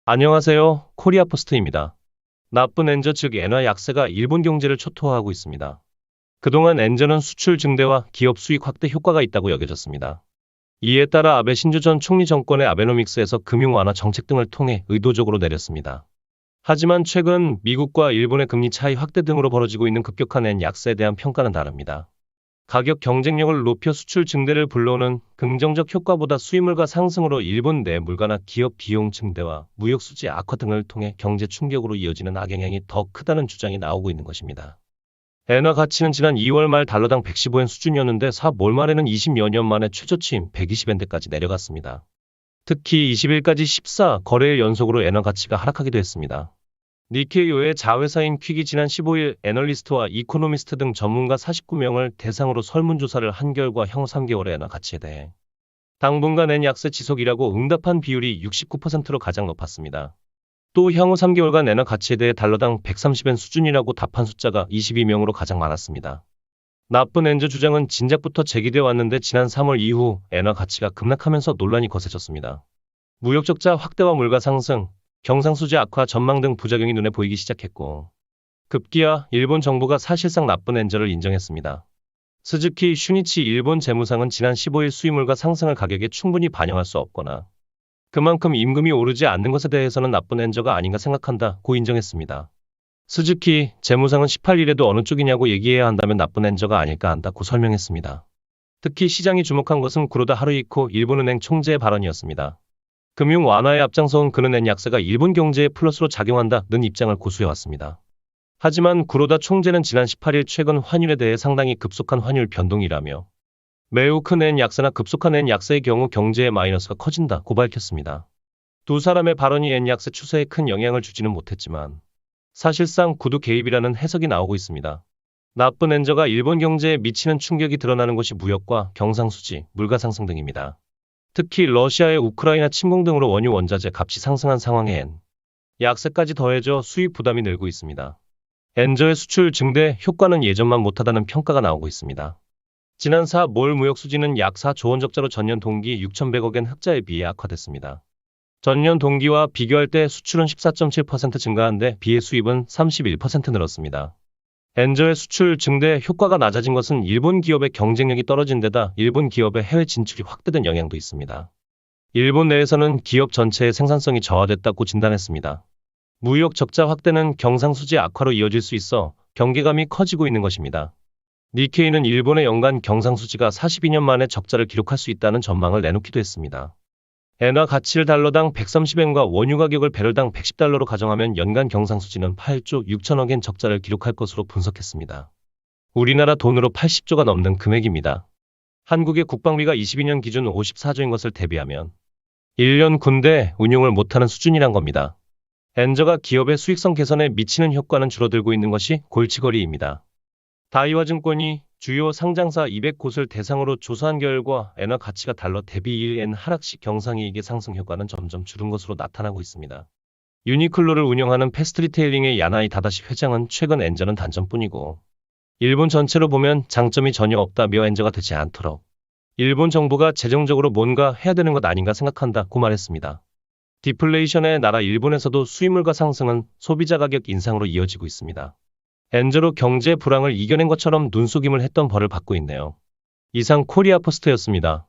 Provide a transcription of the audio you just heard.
안녕하세요. 코리아포스트입니다. 나쁜 엔저 즉 엔화 약세가 일본 경제를 초토화하고 있습니다. 그동안 엔저는 수출 증대와 기업 수익 확대 효과가 있다고 여겨졌습니다. 이에 따라 아베 신조 전 총리 정권의 아베노믹스에서 금융 완화 정책 등을 통해 의도적으로 내렸습니다. 하지만 최근 미국과 일본의 금리 차이 확대 등으로 벌어지고 있는 급격한 엔 약세에 대한 평가는 다릅니다. 가격 경쟁력을 높여 수출 증대를 불러오는 긍정적 효과보다 수입물가 상승으로 일본 내 물가나 기업 비용 증대와 무역 수지 악화 등을 통해 경제 충격으로 이어지는 악영향이 더 크다는 주장이 나오고 있는 것입니다. 엔화 가치는 지난 2월 말 달러당 115엔 수준이었는데 4월 말에는 20여 년 만에 최저치인 120엔대까지 내려갔습니다. 특히 20일까지 14거래일 연속으로 엔화 가치가 하락하기도 했습니다. 니케이오의 자회사인 퀵이 지난 15일 애널리스트와 이코노미스트 등 전문가 49명을 대상으로 설문조사를 한 결과 향후 3개월의 엔화 가치에 대해 당분간 엔 약세 지속이라고 응답한 비율이 69%로 가장 높았습니다. 또 향후 3개월간 엔화 가치에 대해 달러당 130엔 수준이라고 답한 숫자가 22명으로 가장 많았습니다. 나쁜 엔저 주장은 진작부터 제기되어 왔는데 지난 3월 이후 엔화 가치가 급락하면서 논란이 거세졌습니다. 무역 적자 확대와 물가 상승, 경상수지 악화 전망 등 부작용이 눈에 보이기 시작했고 급기야 일본 정부가 사실상 나쁜 엔저를 인정했습니다. 스즈키 슈니치 일본 재무상은 지난 15일 수입물가 상승을 가격에 충분히 반영할 수 없거나 그만큼 임금이 오르지 않는 것에 대해서는 나쁜 엔저가 아닌가 생각한다고 인정했습니다. 스즈키 재무상은 18일에도 어느 쪽이냐고 얘기해야 한다면 나쁜 엔저가 아닐까 한다고 설명했습니다. 특히 시장이 주목한 것은 구로다 하루이코 일본은행 총재의 발언이었습니다. 금융 완화에 앞장서온 그는 엔 약세가 일본 경제에 플러스로 작용한다는 입장을 고수해왔습니다. 하지만 구로다 총재는 지난 18일 최근 환율에 대해 상당히 급속한 환율 변동이라며 매우 큰 엔 약세나 급속한 엔 약세의 경우 경제의 마이너스가 커진다고 밝혔습니다. 두 사람의 발언이 엔 약세 추세에 큰 영향을 주지는 못했지만 사실상 구두 개입이라는 해석이 나오고 있습니다. 나쁜 엔저가 일본 경제에 미치는 충격이 드러나는 것이 무역과 경상수지, 물가 상승 등입니다. 특히 러시아의 우크라이나 침공 등으로 원유 원자재 값이 상승한 상황에 엔 약세까지 더해져 수입 부담이 늘고 있습니다. 엔저의 수출 증대 효과는 예전만 못하다는 평가가 나오고 있습니다. 지난 4월 무역 수지는 약 4조 원 적자로 전년 동기 6,100억엔 흑자에 비해 악화됐습니다. 전년 동기와 비교할 때 수출은 14.7% 증가한 데 비해 수입은 31% 늘었습니다. 엔저의 수출 증대 효과가 낮아진 것은 일본 기업의 경쟁력이 떨어진 데다 일본 기업의 해외 진출이 확대된 영향도 있습니다. 일본 내에서는 기업 전체의 생산성이 저하됐다고 진단했습니다. 무역 적자 확대는 경상수지 악화로 이어질 수 있어 경계감이 커지고 있는 것입니다. 니케이는 일본의 연간 경상수지가 42년 만에 적자를 기록할 수 있다는 전망을 내놓기도 했습니다. 엔화 가치를 달러당 130엔과 원유 가격을 배럴당 110달러로 가정하면 연간 경상수지는 8조 6천억엔 적자를 기록할 것으로 분석했습니다. 우리나라 돈으로 80조가 넘는 금액입니다. 한국의 국방비가 22년 기준 54조인 것을 대비하면 1년 군대 운용을 못하는 수준이란 겁니다. 엔저가 기업의 수익성 개선에 미치는 효과는 줄어들고 있는 것이 골치거리입니다. 다이와증권이 주요 상장사 200곳을 대상으로 조사한 결과 엔화 가치가 달러 대비 1엔 하락시 경상이익의 상승 효과는 점점 줄은 것으로 나타나고 있습니다. 유니클로를 운영하는 패스트리테일링의 야나이 다다시 회장은 최근 엔저는 단점뿐이고 일본 전체로 보면 장점이 전혀 없다며 엔저가 되지 않도록 일본 정부가 재정적으로 뭔가 해야 되는 것 아닌가 생각한다고 말했습니다. 디플레이션의 나라 일본에서도 수입물가 상승은 소비자 가격 인상으로 이어지고 있습니다. 엔저로 경제 불황을 이겨낸 것처럼 눈속임을 했던 벌을 받고 있네요. 이상 코리아포스트였습니다.